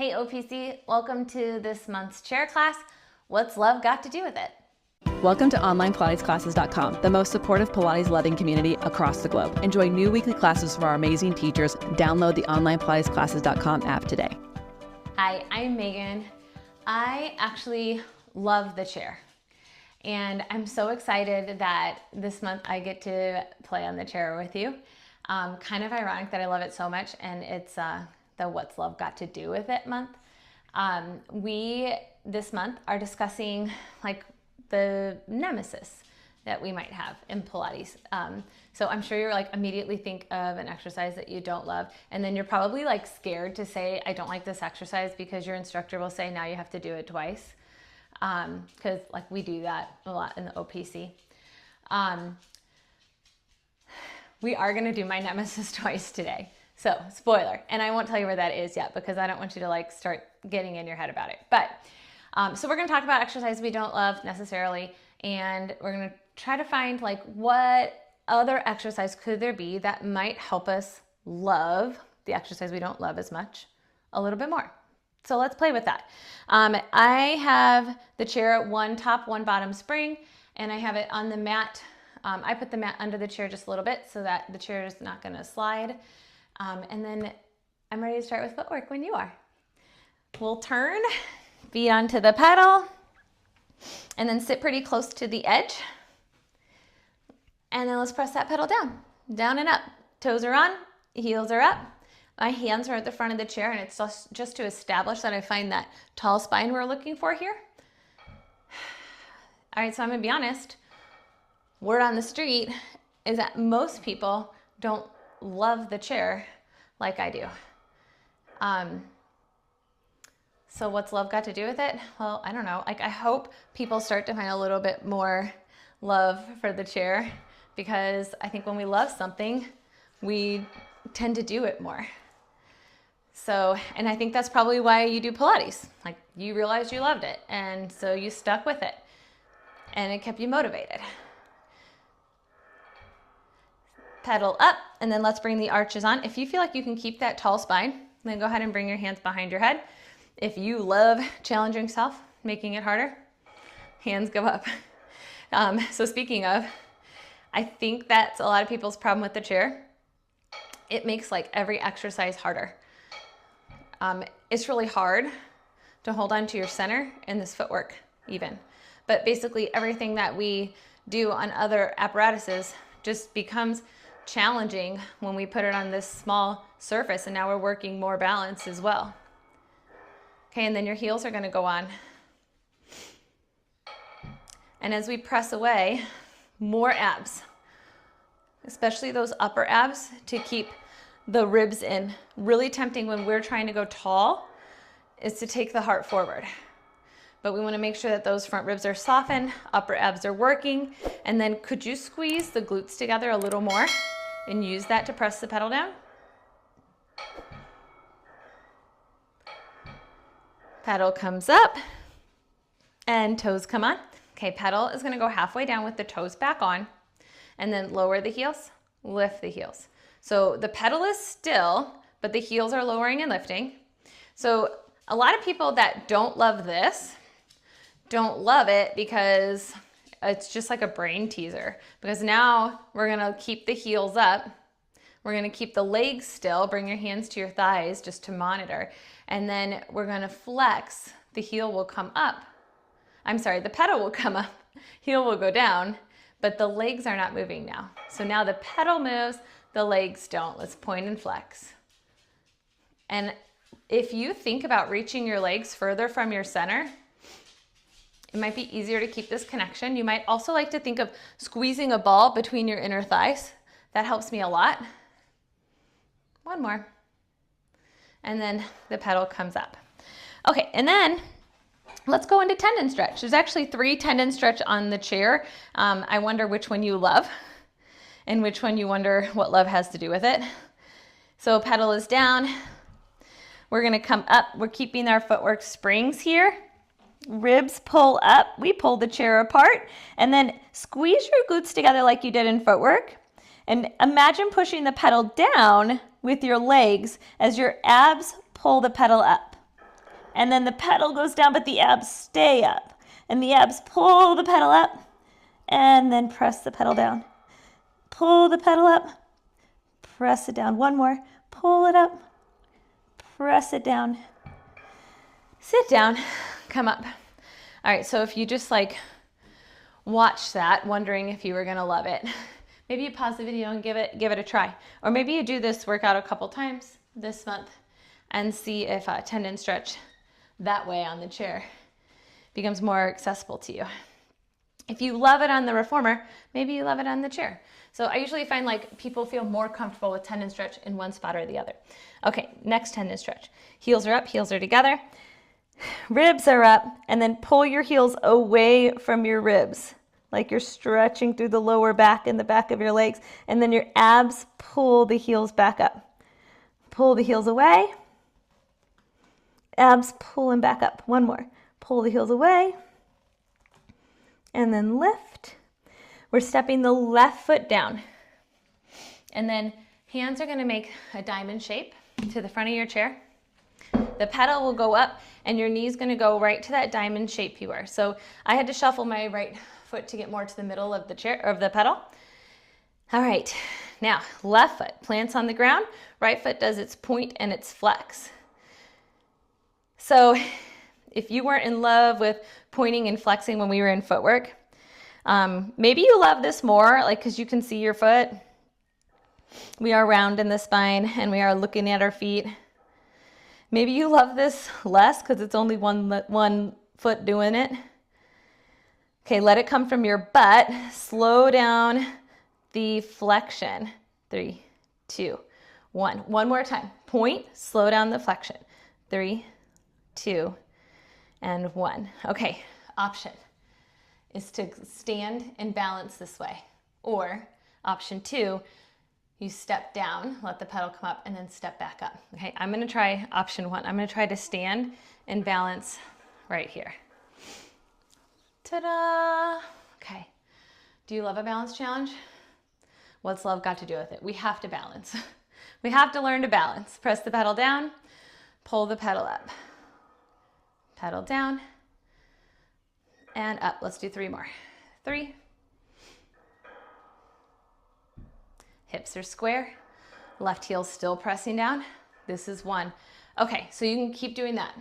Hey OPC, welcome to this month's chair class. What's love got to do with it? Welcome to OnlinePilatesClasses.com, the most supportive Pilates-loving community across the globe. Enjoy new weekly classes from our amazing teachers. Download the OnlinePilatesClasses.com app today. Hi, I'm Megan. I actually love the chair. And I'm so excited that this month I get to play on the chair with you. Kind of ironic that I love it so much, and it's the What's Love Got to Do with It month. We, this month, are discussing like the nemesis that we might have in Pilates. So I'm sure you're like immediately think of an exercise that you don't love, and then you're probably like scared to say, I don't like this exercise, because your instructor will say, now you have to do it twice. Because like we do that a lot in the OPC. We are gonna do my nemesis twice today. So spoiler, and I won't tell you where that is yet because I don't want you to like start getting in your head about it. But so we're gonna talk about exercises we don't love necessarily, and we're gonna try to find like what other exercise could there be that might help us love the exercise we don't love as much a little bit more. So let's play with that. I have the chair at one top, one bottom spring, and I have it on the mat. I put the mat under the chair just a little bit so that the chair is not gonna slide. And then I'm ready to start with footwork when you are. We'll turn, feet onto the pedal, and then sit pretty close to the edge. And then let's press that pedal down, down and up. Toes are on, heels are up. My hands are at the front of the chair, and it's just to establish that I find that tall spine we're looking for here. All right, so I'm gonna be honest. Word on the street is that most people don't love the chair like I do. So what's love got to do with it? Well, I don't know. Like I hope people start to find a little bit more love for the chair, because I think when we love something, we tend to do it more. So, and I think that's probably why you do Pilates. Like you realized you loved it, and so you stuck with it, and it kept you motivated. Pedal up, and then let's bring the arches on. If you feel like you can keep that tall spine, then go ahead and bring your hands behind your head. If you love challenging yourself, making it harder, hands go up. So speaking of, I think that's a lot of people's problem with the chair. It makes like every exercise harder. It's really hard to hold on to your center in this footwork even. But basically everything that we do on other apparatuses just becomes challenging when we put it on this small surface, and now we're working more balance as well. Okay, and then your heels are gonna go on. And as we press away, more abs, especially those upper abs, to keep the ribs in. Really tempting when we're trying to go tall is to take the heart forward. But we want to make sure that those front ribs are softened, upper abs are working, and then could you squeeze the glutes together a little more and use that to press the pedal down? Pedal comes up and toes come on. Okay, pedal is going to go halfway down with the toes back on, and then lower the heels, lift the heels. So the pedal is still, but the heels are lowering and lifting. So a lot of people that don't love this don't love it because it's just like a brain teaser, because now we're gonna keep the heels up. We're gonna keep the legs still, bring your hands to your thighs just to monitor. And then we're gonna flex, the heel will come up. I'm sorry, the pedal will come up, heel will go down, but the legs are not moving now. So now the pedal moves, the legs don't. Let's point and flex. And if you think about reaching your legs further from your center, it might be easier to keep this connection. You might also like to think of squeezing a ball between your inner thighs. That helps me a lot. One more. And then the pedal comes up. Okay, and then let's go into tendon stretch. There's actually 3 tendon stretch on the chair. I wonder which one you love and which one you wonder what love has to do with it. So pedal is down. We're gonna come up. We're keeping our footwork springs here. Ribs pull up. We pull the chair apart, and then squeeze your glutes together like you did in footwork. And imagine pushing the pedal down with your legs as your abs pull the pedal up. And then the pedal goes down, but the abs stay up. And the abs pull the pedal up and then press the pedal down. Pull the pedal up, press it down. One more, pull it up, press it down. Sit down, come up. All right, so if you just like watch that, wondering if you were gonna love it, maybe you pause the video and give it a try. Or maybe you do this workout a couple times this month and see if a tendon stretch that way on the chair becomes more accessible to you. If you love it on the reformer, maybe you love it on the chair. So I usually find like people feel more comfortable with tendon stretch in one spot or the other. Okay, next tendon stretch. Heels are up, heels are together. Ribs are up, and then pull your heels away from your ribs, like you're stretching through the lower back and the back of your legs, and then your abs pull the heels back up. Pull the heels away. Abs pulling back up. One more. Pull the heels away, and then lift. We're stepping the left foot down, and then hands are gonna make a diamond shape to the front of your chair. The pedal will go up, and your knee's gonna go right to that diamond shape you were. So I had to shuffle my right foot to get more to the middle of the chair, of the pedal. All right, now left foot plants on the ground, right foot does its point and its flex. So if you weren't in love with pointing and flexing when we were in footwork, maybe you love this more, like because you can see your foot. We are round in the spine and we are looking at our feet. Maybe you love this less because it's only one foot doing it. Okay, let it come from your butt. Slow down the flexion. 3, 2, 1. One more time. Point, slow down the flexion. 3, 2, and 1. Okay, option is to stand and balance this way. Or option 2, you step down, let the pedal come up, and then step back up. Okay, I'm gonna try option 1. I'm gonna try to stand and balance right here. Ta-da! Okay, do you love a balance challenge? What's love got to do with it? We have to balance. We have to learn to balance. Press the pedal down, pull the pedal up. Pedal down, and up. Let's do 3 more. 3. Hips are square. Left heel still pressing down. This is 1. Okay, so you can keep doing that.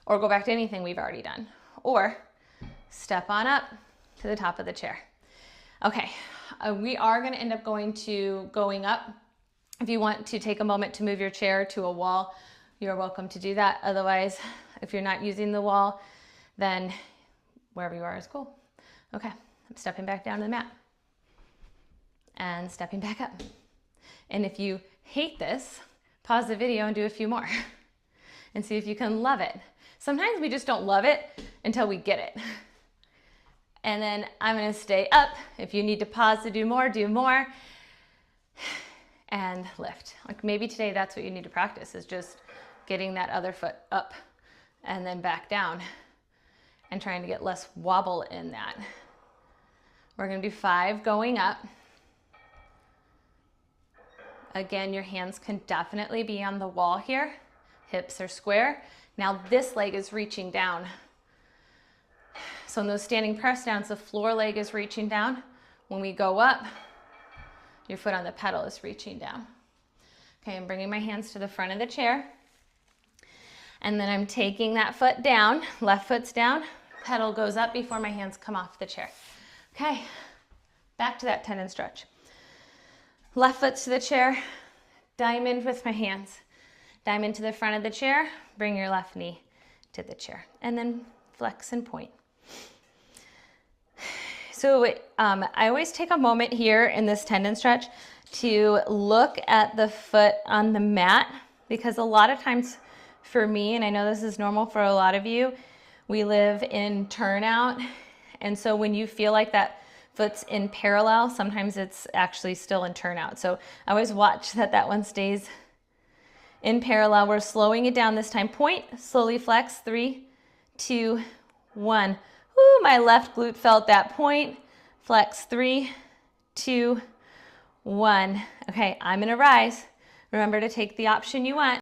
Or go back to anything we've already done. Or step on up to the top of the chair. Okay, we are gonna end up going up. If you want to take a moment to move your chair to a wall, you're welcome to do that. Otherwise, if you're not using the wall, then wherever you are is cool. Okay, I'm stepping back down to the mat. And stepping back up. And if you hate this, pause the video and do a few more and see if you can love it. Sometimes we just don't love it until we get it. And then I'm gonna stay up. If you need to pause to do more, and lift. Like maybe today that's what you need to practice, is just getting that other foot up and then back down and trying to get less wobble in that. We're gonna do 5 going up. Again, your hands can definitely be on the wall here. Hips are square. Now this leg is reaching down. So in those standing press downs, the floor leg is reaching down. When we go up, your foot on the pedal is reaching down. Okay, I'm bringing my hands to the front of the chair. And then I'm taking that foot down, left foot's down, pedal goes up before my hands come off the chair. Okay, back to that tendon stretch. Left foot to the chair, diamond with my hands. Diamond to the front of the chair, bring your left knee to the chair, and then flex and point. So I always take a moment here in this tendon stretch to look at the foot on the mat, because a lot of times for me, and I know this is normal for a lot of you, we live in turnout. And so when you feel like that foot's in parallel, sometimes it's actually still in turnout. So I always watch that one stays in parallel. We're slowing it down this time. Point, slowly flex. 3, 2, 1. Ooh, my left glute felt that point. Flex. 3, 2, 1. Okay, I'm gonna rise. Remember to take the option you want.